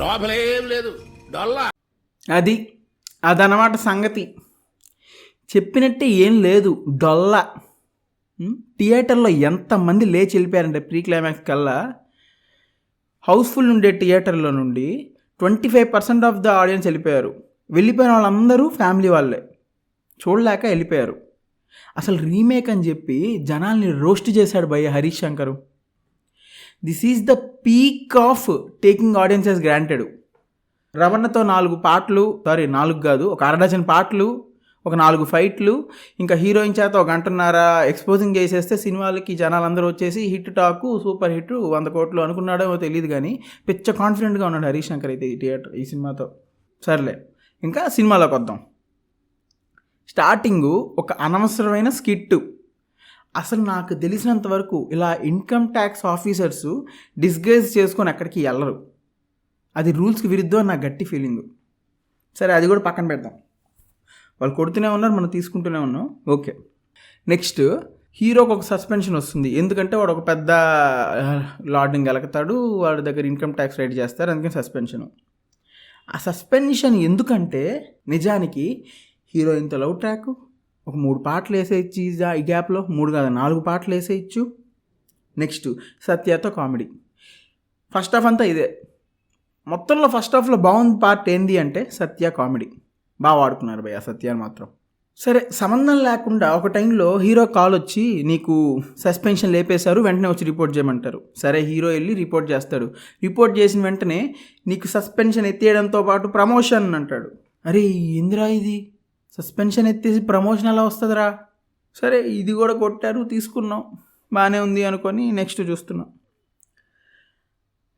లోపలేం లేదు డొల్లా. అదనమాట సంగతి. చెప్పినట్టే ఏం లేదు, డొల్ల. థియేటర్లో ఎంతమంది లేచి వెళ్ళిపోయారంటే ప్రీ క్లైమాక్స్ కల్లా హౌస్ఫుల్ ఉండే థియేటర్లో నుండి 25% ఆఫ్ ద ఆడియన్స్ వెళ్ళిపోయారు. వెళ్ళిపోయిన వాళ్ళందరూ ఫ్యామిలీ వాళ్ళే, చూడలేక వెళ్ళిపోయారు. అసలు రీమేక్ అని చెప్పి జనాల్ని రోస్ట్ చేశాడు భయ్య Harish Shankar. This is the peak of taking audiences granted. రవణతో 4 పాటలు, 4 కాదు, ఒక 6 పాటలు, ఒక 4 ఫైట్లు, ఇంకా హీరోయిన్ చేత 1 గంటన్నర ఎక్స్పోజింగ్ చేసేస్తే సినిమాలకి జనాలందరూ వచ్చేసి హిట్ టాకు సూపర్ హిట్ 100 కోట్లు అనుకున్నాడో తెలియదు, కానీ పిచ్చ కాన్ఫిడెంట్గా ఉన్నాడు హరీష్ శంకర్ అయితే ఈ సినిమాతో. సర్లే, ఇంకా సినిమాలోకి వద్దాం. స్టార్టింగు ఒక అనవసరమైన స్కిట్. అసలు నాకు తెలిసినంత వరకు ఇలా ఇన్కమ్ ట్యాక్స్ ఆఫీసర్స్ డిస్గైజ్ చేసుకొని ఎక్కడికి వెళ్ళరు, అది రూల్స్కి విరుద్ధం నా గట్టి ఫీలింగు. సరే, అది కూడా పక్కన పెడదాం. వాళ్ళు కొడుతూనే ఉన్నారు, మనం తీసుకుంటూనే ఉన్నాం, ఓకే. నెక్స్ట్, హీరోకి ఒక సస్పెన్షన్ వస్తుంది. ఎందుకంటే వాడు ఒక పెద్ద లాడ్ని గెలకతాడు, వాడి దగ్గర ఇన్కమ్ ట్యాక్స్ రైడ్ చేస్తారు, అందుకని సస్పెన్షను. ఆ సస్పెన్షన్ ఎందుకంటే నిజానికి హీరోయిన్తో లవ్ ట్రాక్, ఒక 3 పాటలు వేసేయచ్చు ఈ గ్యాప్లో, 3 కాదు 4 పాటలు వేసేయచ్చు. నెక్స్ట్ సత్యతో కామెడీ. ఫస్ట్ హాఫ్ అంతా ఇదే. మొత్తంలో ఫస్ట్ హాఫ్లో బాగుంది పార్ట్ ఏంది అంటే సత్య కామెడీ. బాగా వాడుకున్నారు భయ్య సత్యాన్ని మాత్రం. సరే, సంబంధం లేకుండా ఒక టైంలో హీరో కాల్ వచ్చి నీకు సస్పెన్షన్ లేపేశారు, వెంటనే వచ్చి రిపోర్ట్ చేయమంటారు. సరే, హీరో వెళ్ళి రిపోర్ట్ చేస్తాడు. రిపోర్ట్ చేసిన వెంటనే నీకు సస్పెన్షన్ ఎత్తేయడంతో పాటు ప్రమోషన్ అంటాడు. అరే ఇందిరా, ఇది సస్పెన్షన్ ఎత్తేసి ప్రమోషన్ ఎలా వస్తుందిరా? సరే, ఇది కూడా కొట్టారు, తీసుకున్నాం, బాగానే ఉంది అనుకొని నెక్స్ట్ చూస్తున్నాం.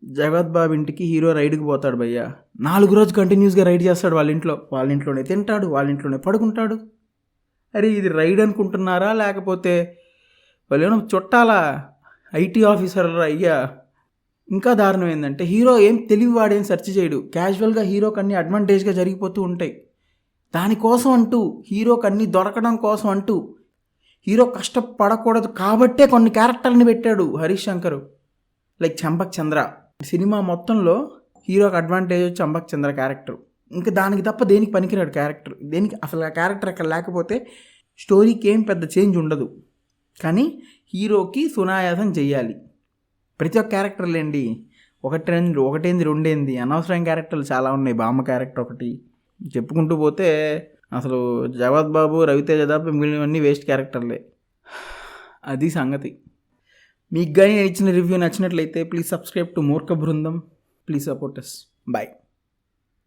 జగత్ బాబు ఇంటికి హీరో రైడ్కి పోతాడు భయ్య. 4 రోజు కంటిన్యూస్గా రైడ్ చేస్తాడు వాళ్ళ ఇంట్లోనే తింటాడు, వాళ్ళ ఇంట్లోనే పడుకుంటాడు. అరే ఇది రైడ్ అనుకుంటున్నారా, లేకపోతే వాళ్ళు ఏమైనా చుట్టాలా, ఐటీ ఆఫీసర్ అయ్యా? ఇంకా దారుణం ఏంటంటే హీరో ఏం తెలివివాడేం సెర్చ్ చేయడు, క్యాజువల్గా హీరోకి అన్నీ అడ్వాంటేజ్గా జరిగిపోతూ ఉంటాయి. దానికోసం అంటూ హీరోకి అన్నీ దొరకడం కోసం అంటూ హీరో కష్టపడకూడదు కాబట్టే కొన్ని క్యారెక్టర్ని పెట్టాడు హరీష్ శంకర్. లైక్ చంపక్ చంద్ర సినిమా మొత్తంలో హీరోకి అడ్వాంటేజ్ వచ్చి చంపక్ చంద్ర క్యారెక్టర్. ఇంకా దానికి తప్ప దేనికి పనికిరాడు క్యారెక్టర్. దేనికి అసలు ఆ క్యారెక్టర్ అక్కడ లేకపోతే స్టోరీకి ఏం పెద్ద చేంజ్ ఉండదు. కానీ హీరోకి సునాయాసం చెయ్యాలి. ప్రతి ఒక్క క్యారెక్టర్లేండి, ఒకటేంది రెండేంది అనవసరమైన క్యారెక్టర్లు చాలా ఉన్నాయి. బామ్మ క్యారెక్టర్ ఒకటి, చెప్పుకుంటూ పోతే అసలు జగత్ బాబు, రవితేజ తప్ప మిగిలినవన్నీ వేస్ట్ క్యారెక్టర్లే. అది సంగతి. మీకు కానీ నేను ఇచ్చిన రివ్యూ నచ్చినట్లయితే ప్లీజ్ సబ్స్క్రైబ్ టు మూర్ఖ బృందం. Please support us. బాయ్.